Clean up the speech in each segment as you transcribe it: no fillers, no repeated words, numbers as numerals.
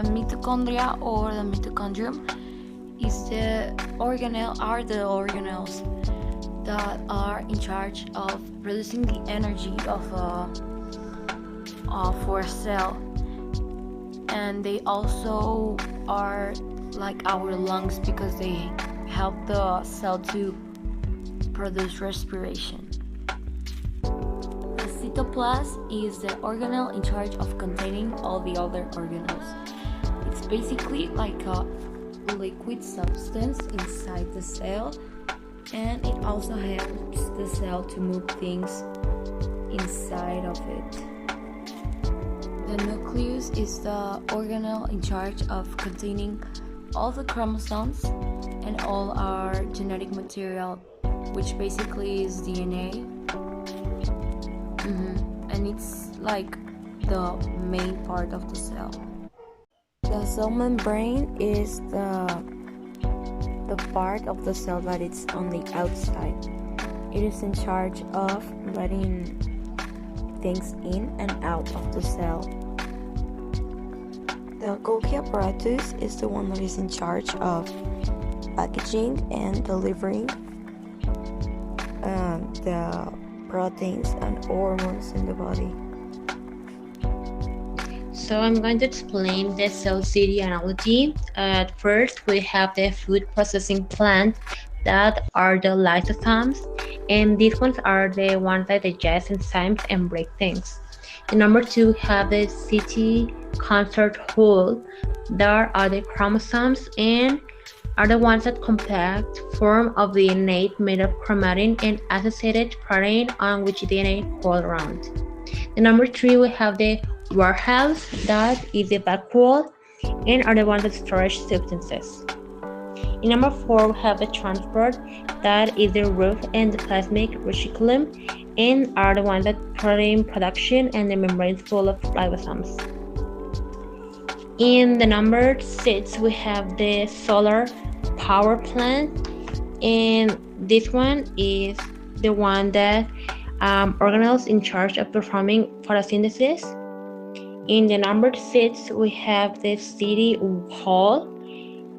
The mitochondria or the mitochondrium are the organelles that are in charge of producing the energy for a cell, and they also are like our lungs because they help the cell to produce respiration. The cytoplasm is the organelle in charge of containing all the other organelles. It's basically like a liquid substance inside the cell, and it also helps the cell to move things inside of it. The nucleus is the organelle in charge of containing all the chromosomes and all our genetic material, which basically is DNA. And it's like the main part of the cell. The cell membrane is the part of the cell that it's on the outside. It is in charge of letting things in and out of the cell. The Golgi apparatus is the one that is in charge of packaging and delivering the proteins and hormones in the body. So I'm going to explain the cell city analogy. At first, we have the food processing plant that are the lysosomes, and these ones are the ones that digest enzymes and break things. And number two, we have the city concert hall. There are the chromosomes and are the ones that compact form of DNA made of chromatin and associated protein on which DNA hold around. And number three, we have the warehouse, that is the back wall, and are the ones that storage substances. In number four, we have the transport, that is the roof and the plasmic reticulum, and are the ones that protein production and the membranes full of ribosomes. In the number six, we have the solar power plant, and this one is the one that organelles in charge of performing photosynthesis. In the number six, we have the city hall,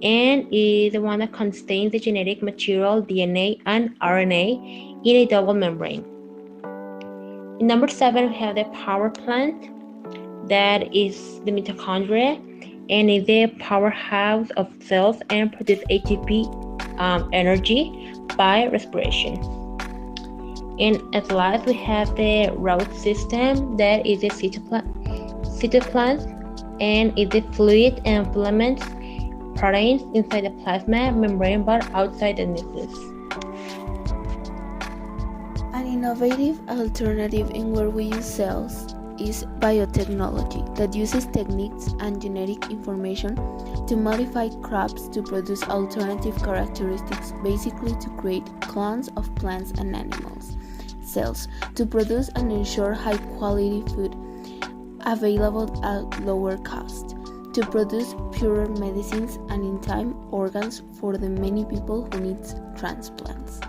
and is the one that contains the genetic material DNA and RNA in a double membrane. In number seven, we have the power plant, that is the mitochondria, and is the powerhouse of cells and produce ATP energy by respiration. And at last, we have the root system, that is the cytoplasm, and is the fluid and filaments proteins inside the plasma membrane but outside the nucleus. An innovative alternative in where we use cells is biotechnology that uses techniques and genetic information to modify crops to produce alternative characteristics, basically to create clones of plants and animals. Cells to produce and ensure high quality food available at lower cost, to produce purer medicines and in time organs for the many people who need transplants.